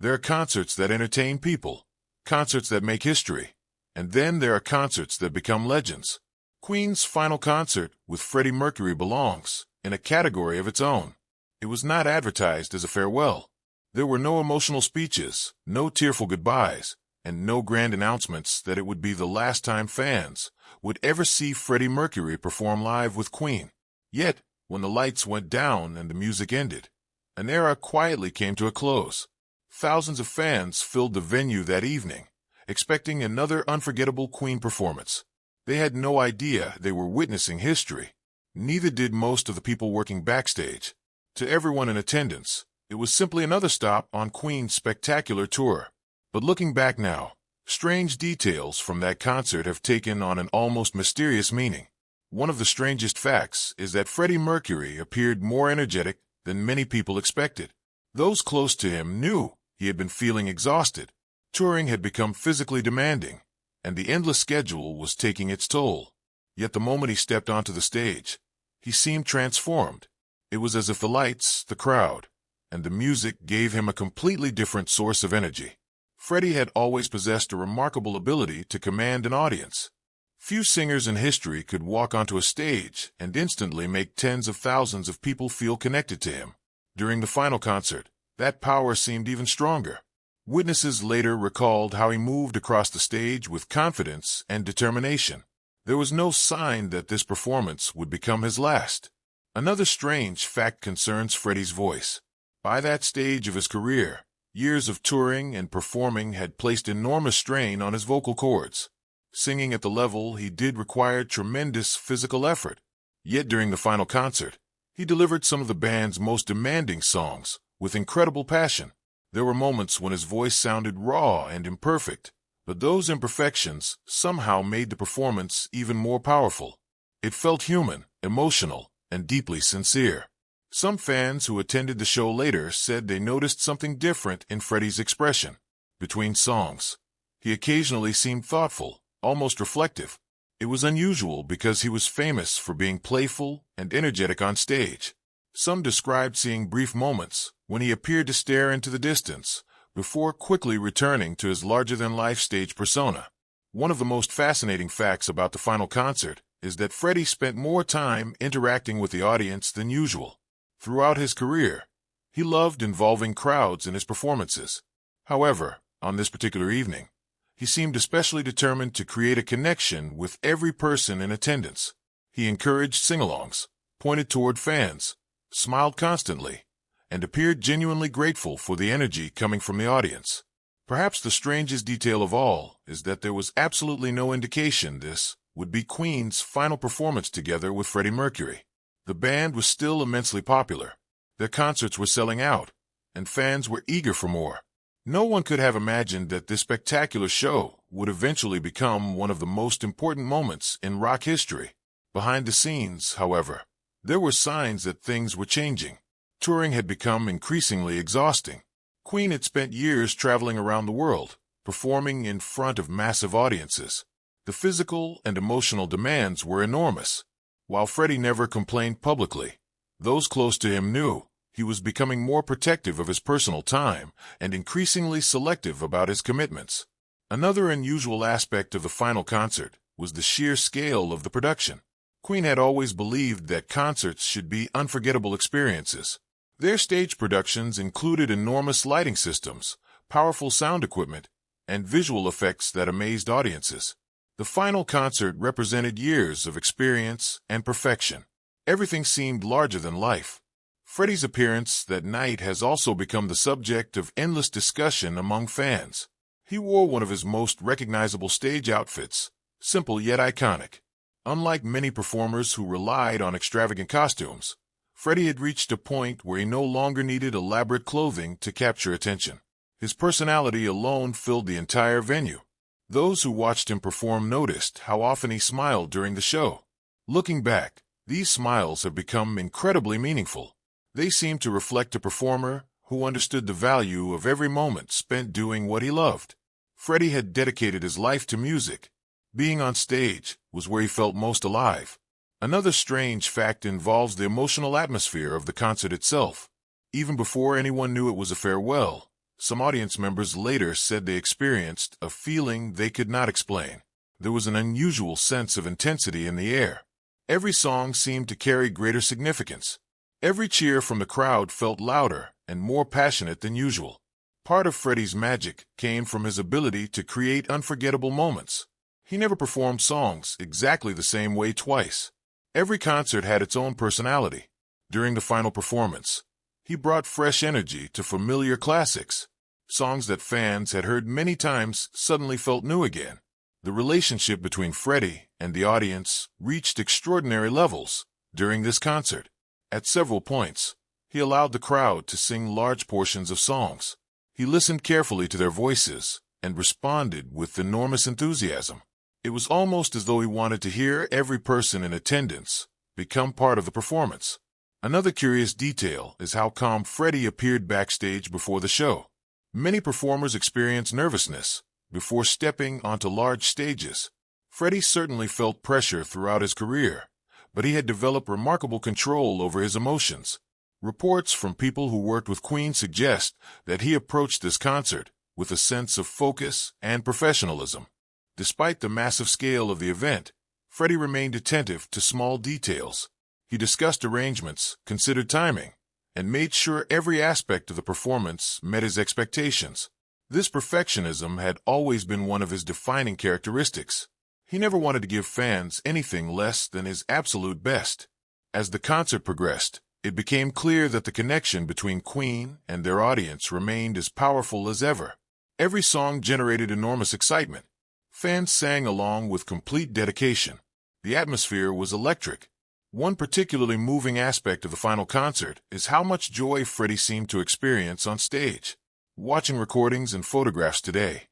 There are concerts that entertain people, concerts that make history, and then there are concerts that become legends. Queen's final concert with Freddie Mercury belongs in a category of its own. It was not advertised as a farewell. There were no emotional speeches, no tearful goodbyes, and no grand announcements that it would be the last time fans would ever see Freddie Mercury perform live with Queen. Yet, when the lights went down and the music ended, an era quietly came to a close. Thousands of fans filled the venue that evening, expecting another unforgettable Queen performance. They had no idea they were witnessing history. Neither did most of the people working backstage. To everyone in attendance, it was simply another stop on Queen's spectacular tour. But looking back now, strange details from that concert have taken on an almost mysterious meaning. One of the strangest facts is that Freddie Mercury appeared more energetic than many people expected. Those close to him knew he had been feeling exhausted. Touring had become physically demanding, and the endless schedule was taking its toll. Yet the moment he stepped onto the stage, he seemed transformed. It was as if the lights, the crowd, and the music gave him a completely different source of energy. Freddie had always possessed a remarkable ability to command an audience. Few singers in history could walk onto a stage and instantly make tens of thousands of people feel connected to him. During the final concert, that power seemed even stronger. Witnesses later recalled how he moved across the stage with confidence and determination. There was no sign that this performance would become his last. Another strange fact concerns Freddie's voice. By that stage of his career, years of touring and performing had placed enormous strain on his vocal cords. Singing at the level he did required tremendous physical effort. Yet during the final concert, he delivered some of the band's most demanding songs with incredible passion. There were moments when his voice sounded raw and imperfect, but those imperfections somehow made the performance even more powerful. It felt human, emotional, and deeply sincere. Some fans who attended the show later said they noticed something different in Freddie's expression. Between songs, he occasionally seemed thoughtful, almost reflective. It was unusual because he was famous for being playful and energetic on stage. Some described seeing brief moments when he appeared to stare into the distance before quickly returning to his larger-than-life stage persona. One of the most fascinating facts about the final concert is that Freddie spent more time interacting with the audience than usual. Throughout his career, he loved involving crowds in his performances. However, on this particular evening, he seemed especially determined to create a connection with every person in attendance. He encouraged sing-alongs, pointed toward fans, smiled constantly, and appeared genuinely grateful for the energy coming from the audience. Perhaps the strangest detail of all is that there was absolutely no indication this would be Queen's final performance together with Freddie Mercury. The band was still immensely popular. Their concerts were selling out, and fans were eager for more. No one could have imagined that this spectacular show would eventually become one of the most important moments in rock history. Behind the scenes, however, there were signs that things were changing. Touring had become increasingly exhausting. Queen had spent years traveling around the world, performing in front of massive audiences. The physical and emotional demands were enormous. While Freddie never complained publicly, those close to him knew he was becoming more protective of his personal time and increasingly selective about his commitments. Another unusual aspect of the final concert was the sheer scale of the production. Queen had always believed that concerts should be unforgettable experiences. Their stage productions included enormous lighting systems, powerful sound equipment, and visual effects that amazed audiences. The final concert represented years of experience and perfection. Everything seemed larger than life. Freddie's appearance that night has also become the subject of endless discussion among fans. He wore one of his most recognizable stage outfits, simple yet iconic. Unlike many performers who relied on extravagant costumes, Freddie had reached a point where he no longer needed elaborate clothing to capture attention. His personality alone filled the entire venue. Those who watched him perform noticed how often he smiled during the show. Looking back, these smiles have become incredibly meaningful. They seem to reflect a performer who understood the value of every moment spent doing what he loved. Freddie had dedicated his life to music. Being on stage was where he felt most alive. Another strange fact involves the emotional atmosphere of the concert itself. Even before anyone knew it was a farewell, Some audience members later said they experienced a feeling they could not explain. There was an unusual sense of intensity in the air. Every song seemed to carry greater significance. Every cheer from the crowd felt louder and more passionate than usual. Part of Freddie's magic came from his ability to create unforgettable moments. He never performed songs exactly the same way twice. Every concert had its own personality. During the final performance, he brought fresh energy to familiar classics. Songs that fans had heard many times suddenly felt new again. The relationship between Freddie and the audience reached extraordinary levels during this concert. At several points, he allowed the crowd to sing large portions of songs. He listened carefully to their voices and responded with enormous enthusiasm. It was almost as though he wanted to hear every person in attendance become part of the performance. Another curious detail is how calm Freddie appeared backstage before the show. Many performers experience nervousness before stepping onto large stages. Freddie certainly felt pressure throughout his career, but he had developed remarkable control over his emotions. Reports from people who worked with Queen suggest that he approached this concert with a sense of focus and professionalism. Despite the massive scale of the event, Freddie remained attentive to small details. He discussed arrangements, considered timing, and made sure every aspect of the performance met his expectations. This perfectionism had always been one of his defining characteristics. He never wanted to give fans anything less than his absolute best. As the concert progressed, it became clear that the connection between Queen and their audience remained as powerful as ever. Every song generated enormous excitement. Fans sang along with complete dedication. The atmosphere was electric. One particularly moving aspect of the final concert is how much joy Freddie seemed to experience on stage. Watching recordings and photographs today,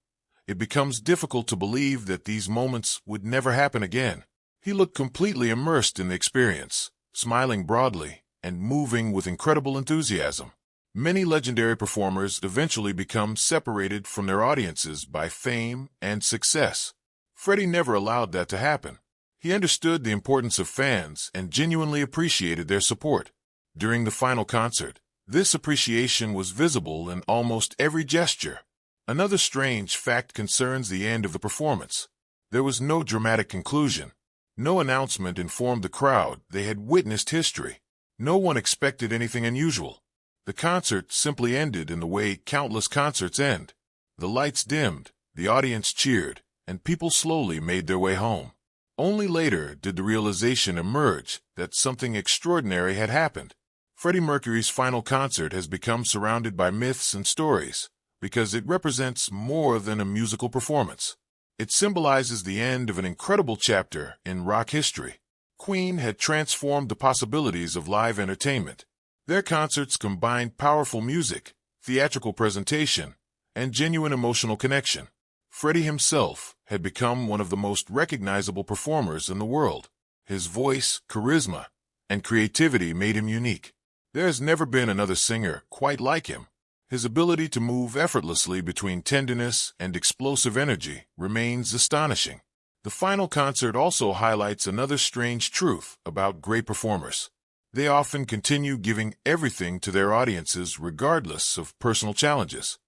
it becomes difficult to believe that these moments would never happen again. He looked completely immersed in the experience, smiling broadly and moving with incredible enthusiasm. Many legendary performers eventually become separated from their audiences by fame and success. Freddie never allowed that to happen. He understood the importance of fans and genuinely appreciated their support. During the final concert, this appreciation was visible in almost every gesture. Another strange fact concerns the end of the performance. There was no dramatic conclusion. No announcement informed the crowd they had witnessed history. No one expected anything unusual. The concert simply ended in the way countless concerts end. The lights dimmed, the audience cheered, and people slowly made their way home. Only later did the realization emerge that something extraordinary had happened. Freddie Mercury's final concert has become surrounded by myths and stories because it represents more than a musical performance. It symbolizes the end of an incredible chapter in rock history. Queen had transformed the possibilities of live entertainment. Their concerts combined powerful music, theatrical presentation, and genuine emotional connection. Freddie himself had become one of the most recognizable performers in the world. His voice, charisma, and creativity made him unique. There has never been another singer quite like him. His ability to move effortlessly between tenderness and explosive energy remains astonishing. The final concert also highlights another strange truth about great performers. They often continue giving everything to their audiences regardless of personal challenges.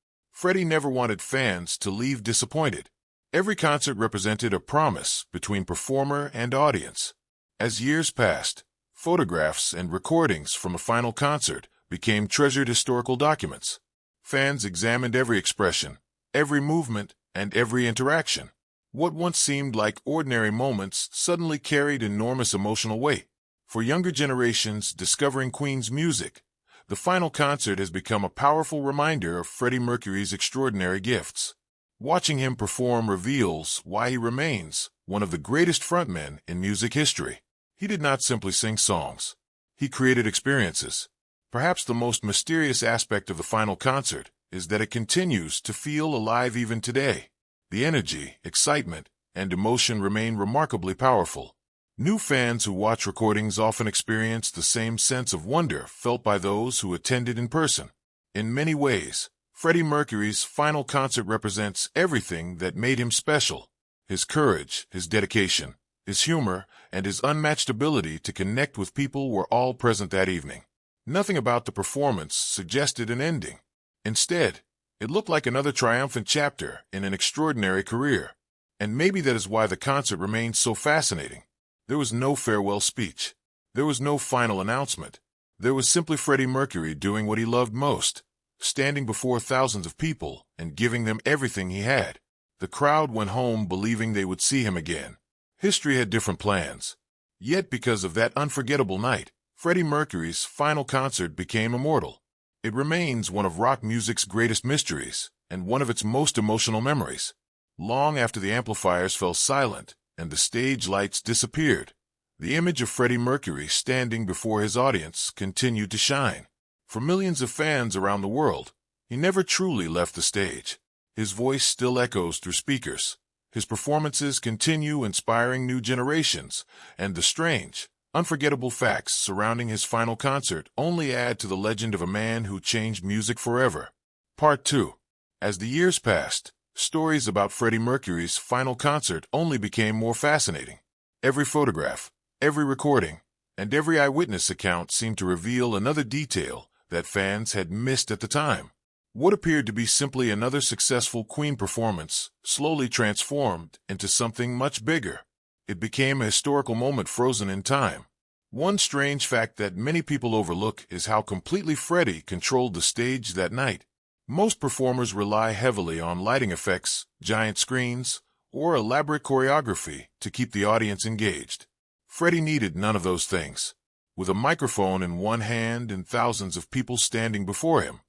Freddie never wanted fans to leave disappointed. Every concert represented a promise between performer and audience. As years passed, photographs and recordings from a final concert became treasured historical documents. Fans examined every expression, every movement, and every interaction. What once seemed like ordinary moments suddenly carried enormous emotional weight. For younger generations discovering Queen's music, the final concert has become a powerful reminder of Freddie Mercury's extraordinary gifts. Watching him perform reveals why he remains one of the greatest frontmen in music history. He did not simply sing songs. He created experiences. Perhaps the most mysterious aspect of the final concert is that it continues to feel alive even today. The energy, excitement, and emotion remain remarkably powerful. New fans who watch recordings often experience the same sense of wonder felt by those who attended in person. In many ways, Freddie Mercury's final concert represents everything that made him special. His courage, his dedication, his humor, and his unmatched ability to connect with people were all present that evening. Nothing about the performance suggested an ending. Instead, It looked like another triumphant chapter in an extraordinary career. And maybe that is why the concert remained so fascinating. There was no farewell speech. There was no final announcement. There was simply Freddie Mercury doing what he loved most, standing before thousands of people and giving them everything he had. The crowd went home believing they would see him again. History had different plans. Yet because of that unforgettable night, Freddie Mercury's final concert became immortal. It remains one of rock music's greatest mysteries and one of its most emotional memories. Long after the amplifiers fell silent and the stage lights disappeared, the image of Freddie Mercury standing before his audience continued to shine. For millions of fans around the world, he never truly left the stage. His voice still echoes through speakers. His performances continue inspiring new generations, and the strange, unforgettable facts surrounding his final concert only add to the legend of a man who changed music forever. Part 2. As the years passed, stories about Freddie Mercury's final concert only became more fascinating. Every photograph, every recording, and every eyewitness account seemed to reveal another detail that fans had missed at the time. What appeared to be simply another successful Queen performance slowly transformed into something much bigger. It became a historical moment frozen in time. One strange fact that many people overlook is how completely Freddie controlled the stage that night. Most performers rely heavily on lighting effects, giant screens, or elaborate choreography to keep the audience engaged. Freddie needed none of those things. With a microphone in one hand and thousands of people standing before him,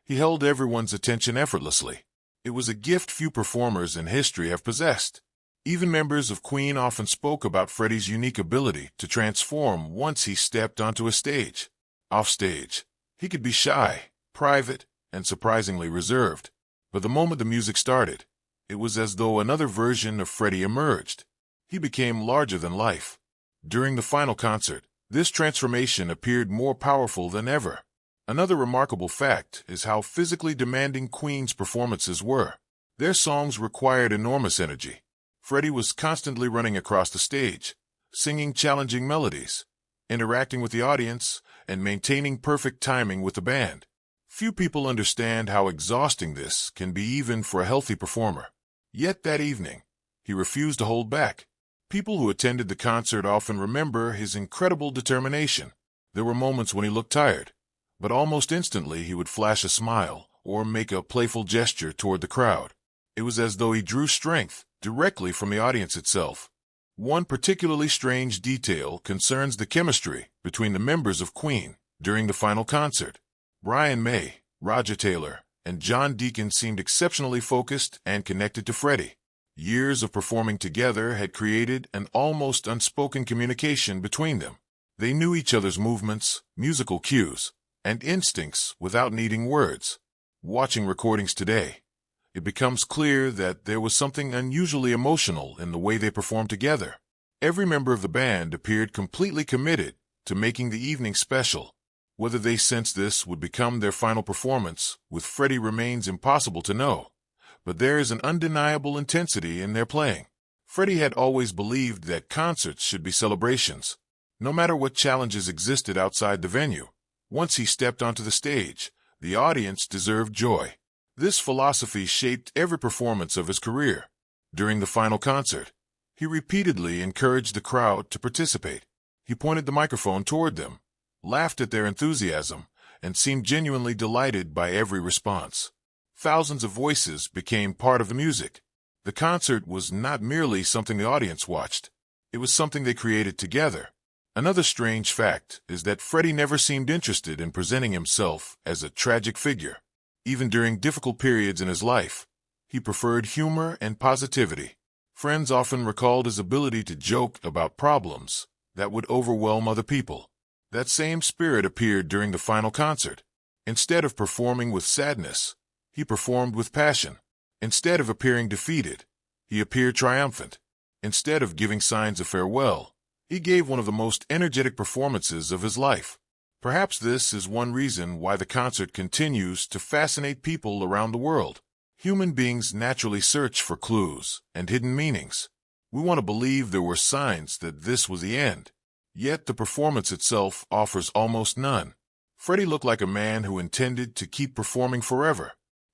he held everyone's attention effortlessly. It was a gift few performers in history have possessed. Even members of Queen often spoke about Freddie's unique ability to transform once he stepped onto a stage. Offstage, he could be shy, private, and surprisingly reserved. But the moment the music started, it was as though another version of Freddie emerged. He became larger than life. During the final concert, this transformation appeared more powerful than ever. Another remarkable fact is how physically demanding Queen's performances were. Their songs required enormous energy. Freddie was constantly running across the stage, singing challenging melodies, interacting with the audience, and maintaining perfect timing with the band. Few people understand how exhausting this can be even for a healthy performer. Yet that evening, he refused to hold back. People who attended the concert often remember his incredible determination. There were moments when he looked tired, but almost instantly he would flash a smile or make a playful gesture toward the crowd. It was as though he drew strength directly from the audience itself. One particularly strange detail concerns the chemistry between the members of Queen during the final concert. Brian May, Roger Taylor, and John Deacon seemed exceptionally focused and connected to Freddie. Years of performing together had created an almost unspoken communication between them. They knew each other's movements, musical cues, and instincts without needing words. Watching recordings today, it becomes clear that there was something unusually emotional in the way they performed together. Every member of the band appeared completely committed to making the evening special. Whether they sensed this would become their final performance with Freddie remains impossible to know, but there is an undeniable intensity in their playing. Freddie had always believed that concerts should be celebrations. No matter what challenges existed outside the venue, once he stepped onto the stage, the audience deserved joy. This philosophy shaped every performance of his career. During the final concert, he repeatedly encouraged the crowd to participate. He pointed the microphone toward them, laughed at their enthusiasm, and seemed genuinely delighted by every response. Thousands of voices became part of the music. The concert was not merely something the audience watched. It was something they created together. Another strange fact is that Freddie never seemed interested in presenting himself as a tragic figure. Even during difficult periods in his life, he preferred humor and positivity. Friends often recalled his ability to joke about problems that would overwhelm other people. That same spirit appeared during the final concert. Instead of performing with sadness, he performed with passion. Instead of appearing defeated, he appeared triumphant. Instead of giving signs of farewell, he gave one of the most energetic performances of his life. Perhaps this is one reason why the concert continues to fascinate people around the world. Human beings naturally search for clues and hidden meanings. We want to believe there were signs that this was the end. Yet the performance itself offers almost none. Freddie looked like a man who intended to keep performing forever.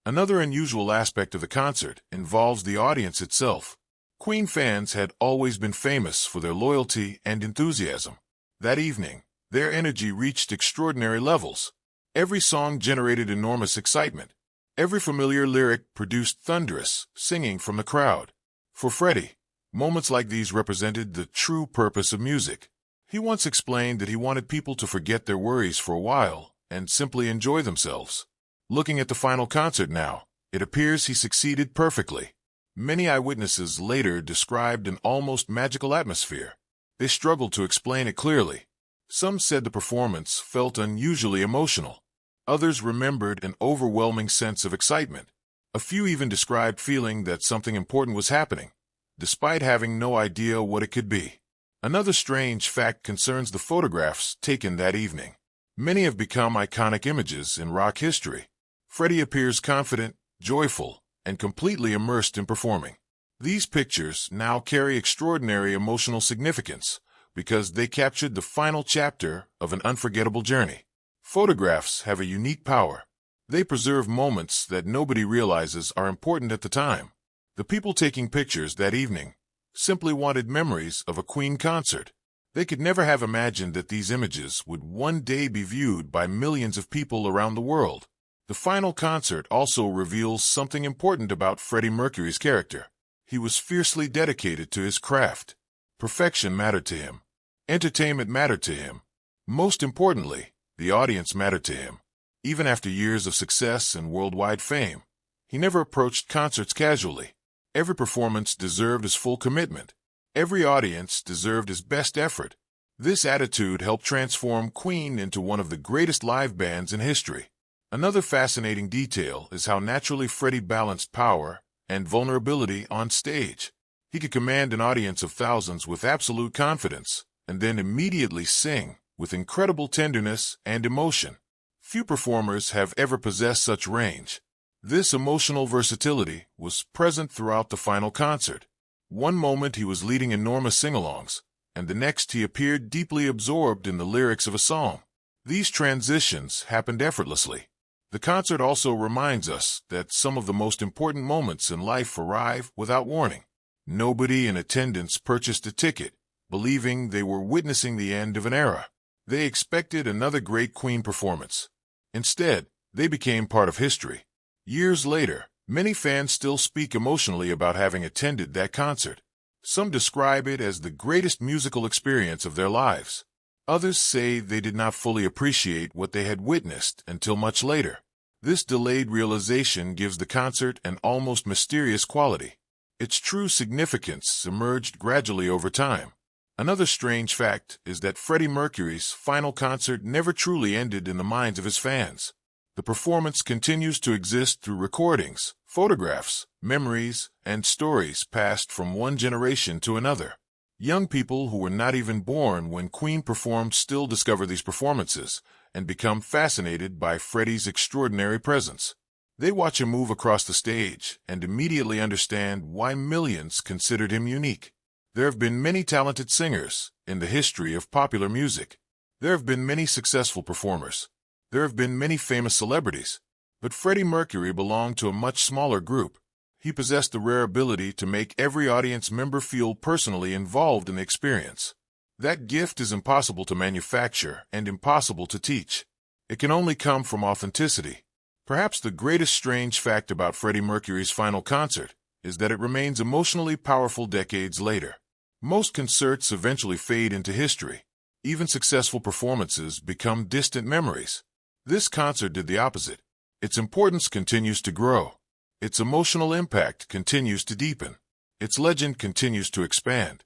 Another unusual aspect of the concert involves the audience itself. Queen fans had always been famous for their loyalty and enthusiasm. That evening, their energy reached extraordinary levels. Every song generated enormous excitement. Every familiar lyric produced thunderous singing from the crowd. For Freddie, moments like these represented the true purpose of music. He once explained that he wanted people to forget their worries for a while and simply enjoy themselves. Looking at the final concert now, it appears he succeeded perfectly. Many eyewitnesses later described an almost magical atmosphere. They struggled to explain it clearly. Some said the performance felt unusually emotional. Others remembered an overwhelming sense of excitement. A few even described feeling that something important was happening, despite having no idea what it could be. Another strange fact concerns the photographs taken that evening. Many have become iconic images in rock history. Freddie appears confident, joyful, and completely immersed in performing. These pictures now carry extraordinary emotional significance because they captured the final chapter of an unforgettable journey. Photographs have a unique power. They preserve moments that nobody realizes are important at the time. The people taking pictures that evening simply wanted memories of a Queen concert. They could never have imagined that these images would one day be viewed by millions of people around the world. The final concert also reveals something important about Freddie Mercury's character. He was fiercely dedicated to his craft. Perfection mattered to him. Entertainment mattered to him. Most importantly, the audience mattered to him. Even after years of success and worldwide fame, he never approached concerts casually. Every performance deserved his full commitment. Every audience deserved his best effort. This attitude helped transform Queen into one of the greatest live bands in history. Another fascinating detail is how naturally Freddie balanced power and vulnerability on stage. He could command an audience of thousands with absolute confidence, and then immediately sing with incredible tenderness and emotion. Few performers have ever possessed such range. This emotional versatility was present throughout the final concert. One moment he was leading enormous sing-alongs, and the next he appeared deeply absorbed in the lyrics of a song. These transitions happened effortlessly. The concert also reminds us that some of the most important moments in life arrive without warning. Nobody in attendance purchased a ticket, believing they were witnessing the end of an era. They expected another great Queen performance. Instead, they became part of history. Years later, many fans still speak emotionally about having attended that concert. Some describe it as the greatest musical experience of their lives. Others say they did not fully appreciate what they had witnessed until much later. This delayed realization gives the concert an almost mysterious quality. Its true significance emerged gradually over time. Another strange fact is that Freddie Mercury's final concert never truly ended in the minds of his fans. The performance continues to exist through recordings, photographs, memories, and stories passed from one generation to another. Young people who were not even born when Queen performed still discover these performances and become fascinated by Freddie's extraordinary presence. They watch him move across the stage and immediately understand why millions considered him unique. There have been many talented singers in the history of popular music. There have been many successful performers. There have been many famous celebrities. But Freddie Mercury belonged to a much smaller group. He possessed the rare ability to make every audience member feel personally involved in the experience. That gift is impossible to manufacture and impossible to teach. It can only come from authenticity. Perhaps the greatest strange fact about Freddie Mercury's final concert is that it remains emotionally powerful decades later. Most concerts eventually fade into history. Even successful performances become distant memories. This concert did the opposite. Its importance continues to grow. Its emotional impact continues to deepen. Its legend continues to expand.